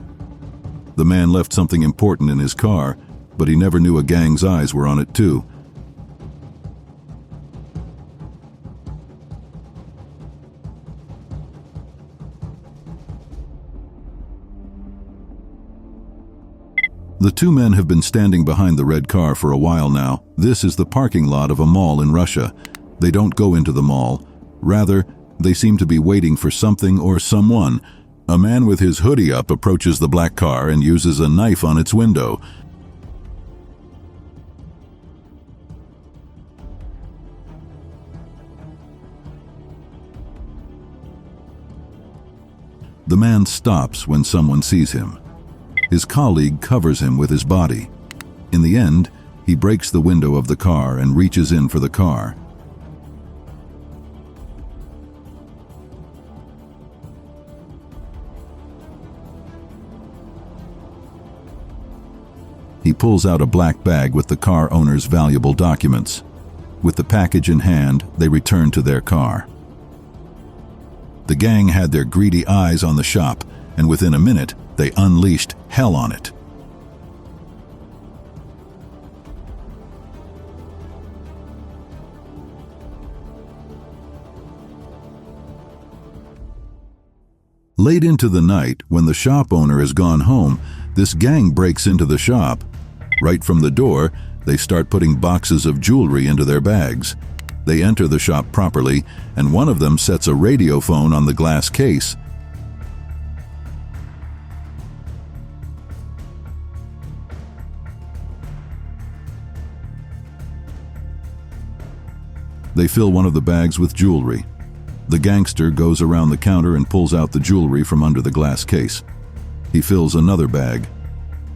The man left something important in his car, but he never knew a gang's eyes were on it too. The two men have been standing behind the red car for a while now. This is the parking lot of a mall in Russia. They don't go into the mall. Rather, they seem to be waiting for something or someone. A man with his hoodie up approaches the black car and uses a knife on its window. The man stops when someone sees him. His colleague covers him with his body. In the end, he breaks the window of the car and reaches in for the car. He pulls out a black bag with the car owner's valuable documents. With the package in hand, they return to their car. The gang had their greedy eyes on the shop, and within a minute, they unleashed hell on it. Late into the night, when the shop owner has gone home, this gang breaks into the shop. Right from the door, they start putting boxes of jewelry into their bags. They enter the shop properly, and one of them sets a radio phone on the glass case. They fill one of the bags with jewelry. The gangster goes around the counter and pulls out the jewelry from under the glass case. He fills another bag.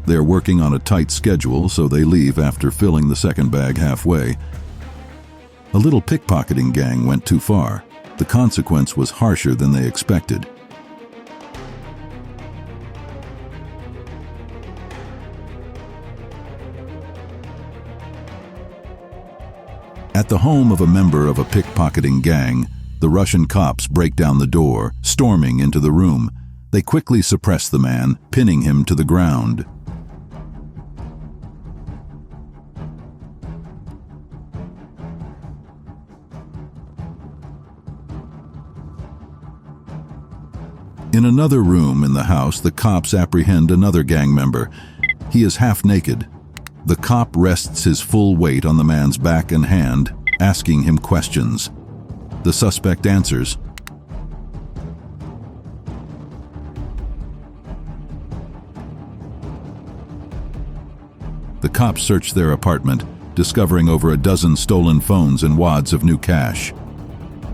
They're working on a tight schedule, so they leave after filling the second bag halfway. A little pickpocketing gang went too far. The consequence was harsher than they expected. At the home of a member of a pickpocketing gang, the Russian cops break down the door, storming into the room. They quickly suppress the man, pinning him to the ground. In another room in the house, the cops apprehend another gang member. He is half naked. The cop rests his full weight on the man's back and hand, asking him questions. The suspect answers. The cops search their apartment, discovering over a dozen stolen phones and wads of new cash.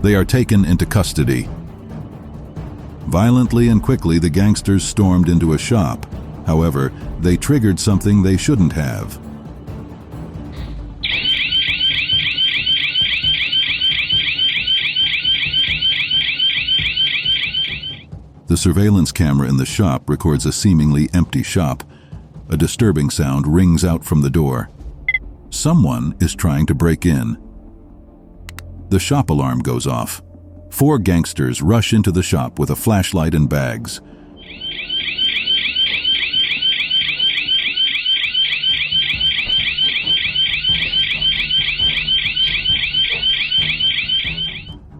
They are taken into custody. Violently and quickly, the gangsters stormed into a shop. However, they triggered something they shouldn't have. The surveillance camera in the shop records a seemingly empty shop. A disturbing sound rings out from the door. Someone is trying to break in. The shop alarm goes off. 4 gangsters rush into the shop with a flashlight and bags.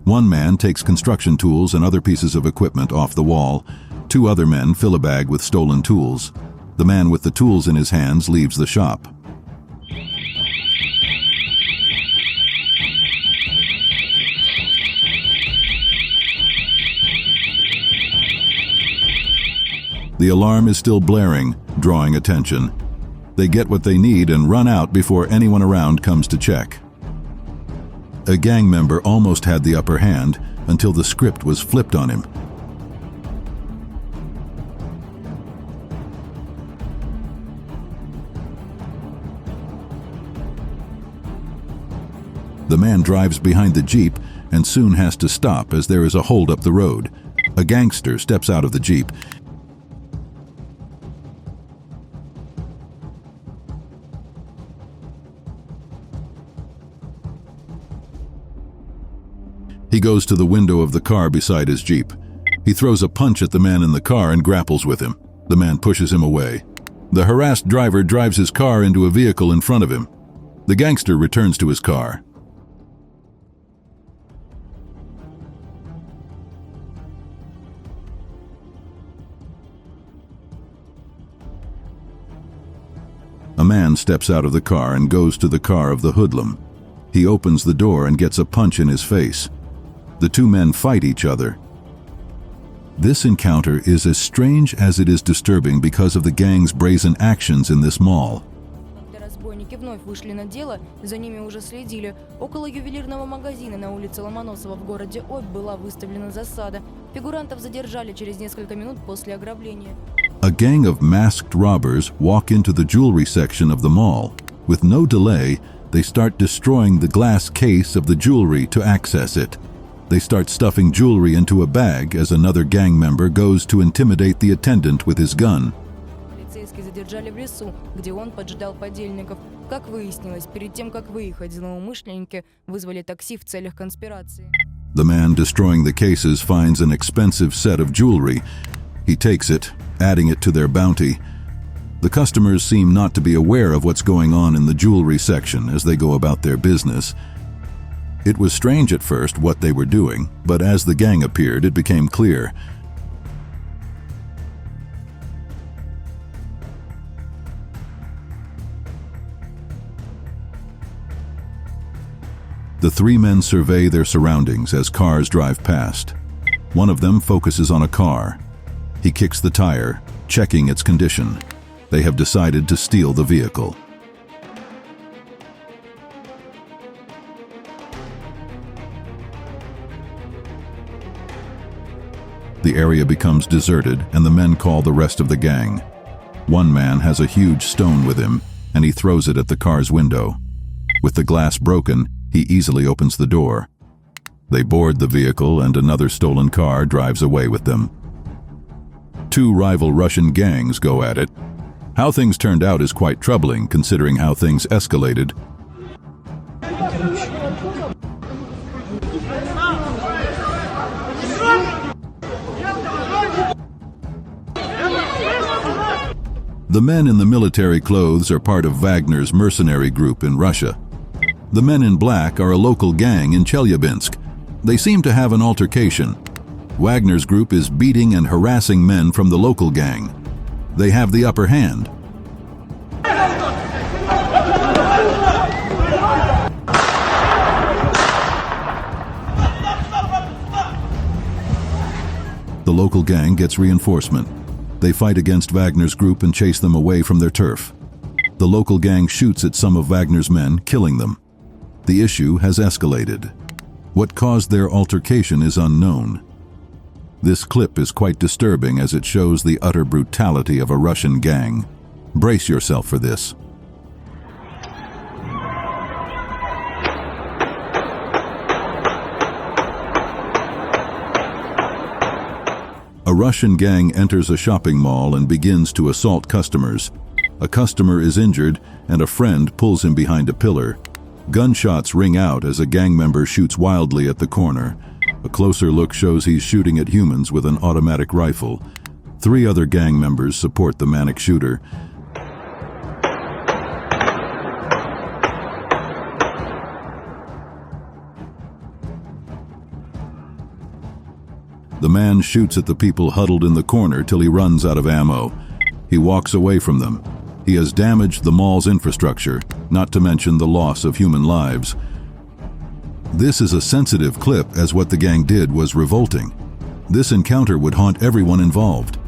One man takes construction tools and other pieces of equipment off the wall. 2 other men fill a bag with stolen tools. The man with the tools in his hands leaves the shop. The alarm is still blaring, drawing attention. They get what they need and run out before anyone around comes to check. A gang member almost had the upper hand until the script was flipped on him. The man drives behind the Jeep and soon has to stop as there is a hold up the road. A gangster steps out of the Jeep. He goes to the window of the car beside his Jeep. He throws a punch at the man in the car and grapples with him. The man pushes him away. The harassed driver drives his car into a vehicle in front of him. The gangster returns to his car. A man steps out of the car and goes to the car of the hoodlum. He opens the door and gets a punch in his face. The two men fight each other. This encounter is as strange as it is disturbing because of the gang's brazen actions in this mall. Разбойники вновь вышли на дело, за ними уже следили. Около ювелирного магазина на улице Ломоносова в городе Обь была выставлена засада. Фигурантов задержали через несколько минут после ограбления. A gang of masked robbers walk into the jewelry section of the mall. With no delay, they start destroying the glass case of the jewelry to access it. They start stuffing jewelry into a bag as another gang member goes to intimidate the attendant with his gun. Полицейские задержали в лесу, где он поджидал подельников. Как выяснилось, перед тем, как выехать, злоумышленники вызвали такси в целях конспирации. The man destroying the cases finds an expensive set of jewelry. He takes it, adding it to their bounty. The customers seem not to be aware of what's going on in the jewelry section as they go about their business. It was strange at first what they were doing, but as the gang appeared, it became clear. The three men survey their surroundings as cars drive past. One of them focuses on a car. He kicks the tire, checking its condition. They have decided to steal the vehicle. The area becomes deserted and the men call the rest of the gang. One man has a huge stone with him and he throws it at the car's window. With the glass broken, he easily opens the door. They board the vehicle and another stolen car drives away with them. Two rival Russian gangs go at it. How things turned out is quite troubling considering how things escalated. The men in the military clothes are part of Wagner's mercenary group in Russia. The men in black are a local gang in Chelyabinsk. They seem to have an altercation. Wagner's group is beating and harassing men from the local gang. They have the upper hand. The local gang gets reinforcement. They fight against Wagner's group and chase them away from their turf. The local gang shoots at some of Wagner's men, killing them. The issue has escalated. What caused their altercation is unknown. This clip is quite disturbing as it shows the utter brutality of a Russian gang. Brace yourself for this. A Russian gang enters a shopping mall and begins to assault customers. A customer is injured and a friend pulls him behind a pillar. Gunshots ring out as a gang member shoots wildly at the corner. A closer look shows he's shooting at humans with an automatic rifle. Three other gang members support the manic shooter. The man shoots at the people huddled in the corner till he runs out of ammo. He walks away from them. He has damaged the mall's infrastructure, not to mention the loss of human lives. This is a sensitive clip as what the gang did was revolting. This encounter would haunt everyone involved.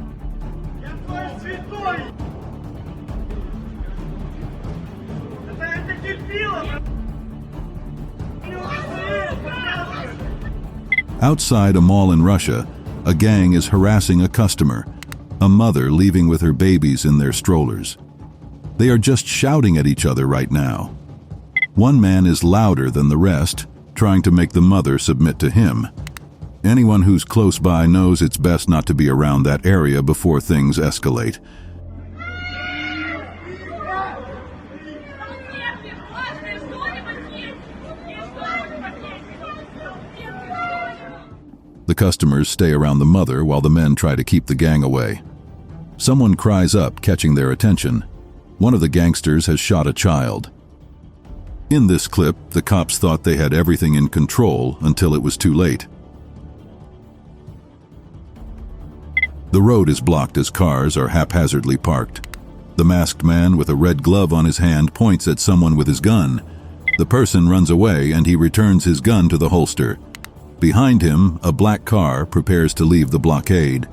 Outside a mall in Russia, a gang is harassing a customer, a mother leaving with her babies in their strollers. They are just shouting at each other right now. One man is louder than the rest, trying to make the mother submit to him. Anyone who's close by knows it's best not to be around that area before things escalate. The customers stay around the mother while the men try to keep the gang away. Someone cries up, catching their attention. One of the gangsters has shot a child. In this clip, the cops thought they had everything in control until it was too late. The road is blocked as cars are haphazardly parked. The masked man with a red glove on his hand points at someone with his gun. The person runs away and he returns his gun to the holster. Behind him, a black car prepares to leave the blockade.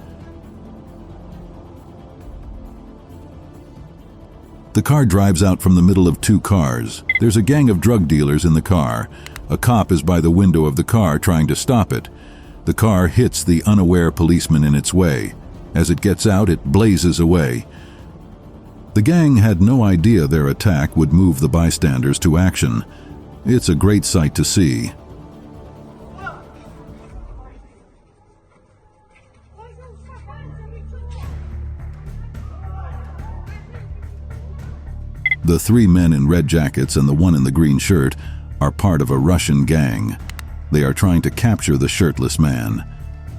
The car drives out from the middle of two cars. There's a gang of drug dealers in the car. A cop is by the window of the car trying to stop it. The car hits the unaware policeman in its way. As it gets out, it blazes away. The gang had no idea their attack would move the bystanders to action. It's a great sight to see. The three men in red jackets and the one in the green shirt are part of a Russian gang. They are trying to capture the shirtless man.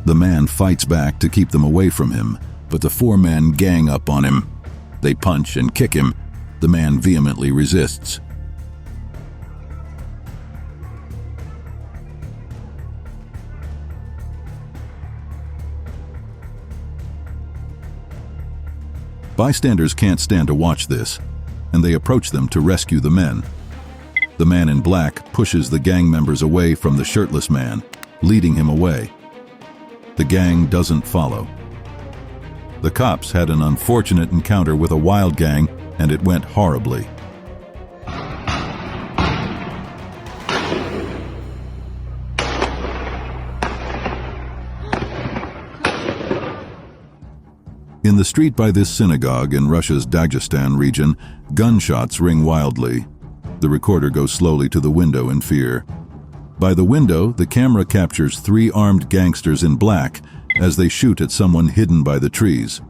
The man fights back to keep them away from him, but the four men gang up on him. They punch and kick him. The man vehemently resists. Bystanders can't stand to watch this, and they approach them to rescue the men. The man in black pushes the gang members away from the shirtless man, leading him away. The gang doesn't follow. The cops had an unfortunate encounter with a wild gang, and it went horribly. In the street by this synagogue in Russia's Dagestan region, gunshots ring wildly. The recorder goes slowly to the window in fear. By the window, the camera captures three armed gangsters in black as they shoot at someone hidden by the trees.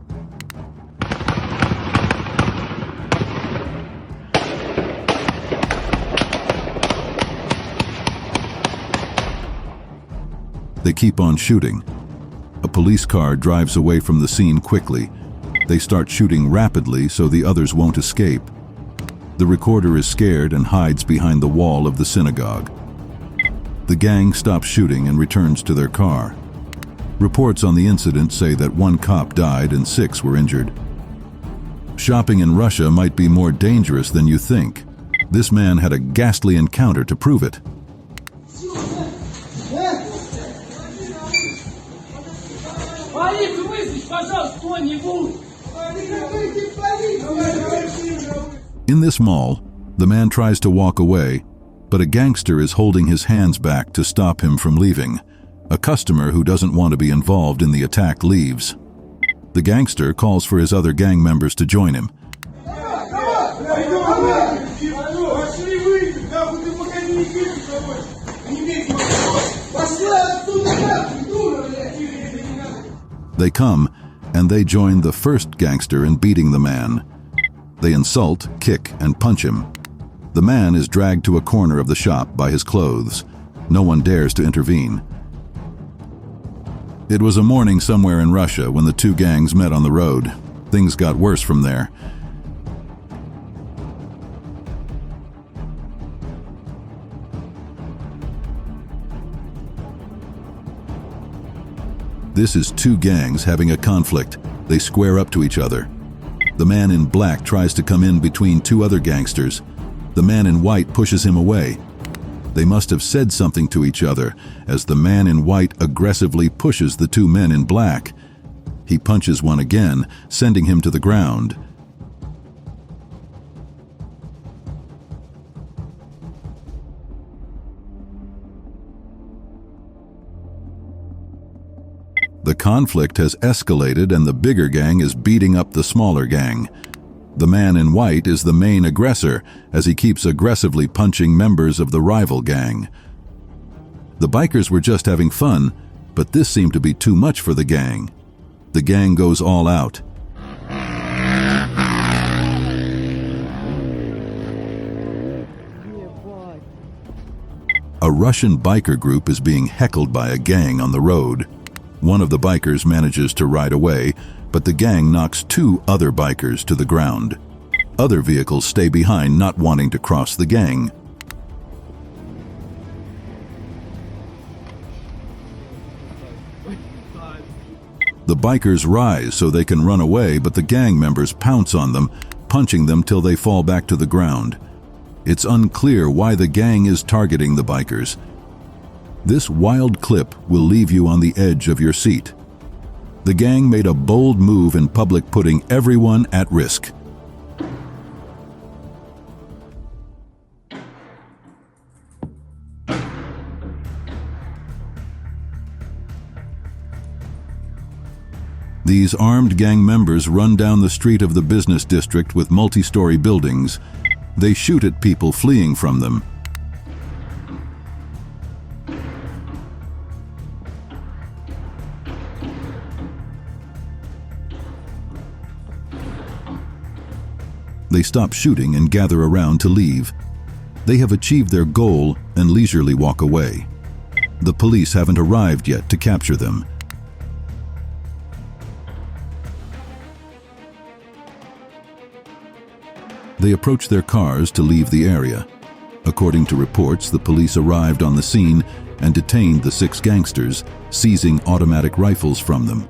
They keep on shooting. A police car drives away from the scene quickly. They start shooting rapidly so the others won't escape. The recorder is scared and hides behind the wall of the synagogue. The gang stops shooting and returns to their car. Reports on the incident say that one cop died and 6 were injured. Shopping in Russia might be more dangerous than you think. This man had a ghastly encounter to prove it. In this mall, the man tries to walk away, but a gangster is holding his hands back to stop him from leaving. A customer who doesn't want to be involved in the attack leaves. The gangster calls for his other gang members to join him. They come, and they join the first gangster in beating the man. They insult, kick, and punch him. The man is dragged to a corner of the shop by his clothes. No one dares to intervene. It was a morning somewhere in Russia when the two gangs met on the road. Things got worse from there. This is two gangs having a conflict. They square up to each other. The man in black tries to come in between two other gangsters. The man in white pushes him away. They must have said something to each other, as the man in white aggressively pushes the two men in black. He punches one again, sending him to the ground. The conflict has escalated and the bigger gang is beating up the smaller gang. The man in white is the main aggressor as he keeps aggressively punching members of the rival gang. The bikers were just having fun, but this seemed to be too much for the gang. The gang goes all out. A Russian biker group is being heckled by a gang on the road. One of the bikers manages to ride away, but the gang knocks 2 other bikers to the ground. Other vehicles stay behind, not wanting to cross the gang. The bikers rise so they can run away, but the gang members pounce on them, punching them till they fall back to the ground. It's unclear why the gang is targeting the bikers. This wild clip will leave you on the edge of your seat. The gang made a bold move in public, putting everyone at risk. These armed gang members run down the street of the business district with multi-story buildings. They shoot at people fleeing from them. They stop shooting and gather around to leave. They have achieved their goal and leisurely walk away. The police haven't arrived yet to capture them. They approach their cars to leave the area. According to reports, the police arrived on the scene and detained the 6 gangsters, seizing automatic rifles from them.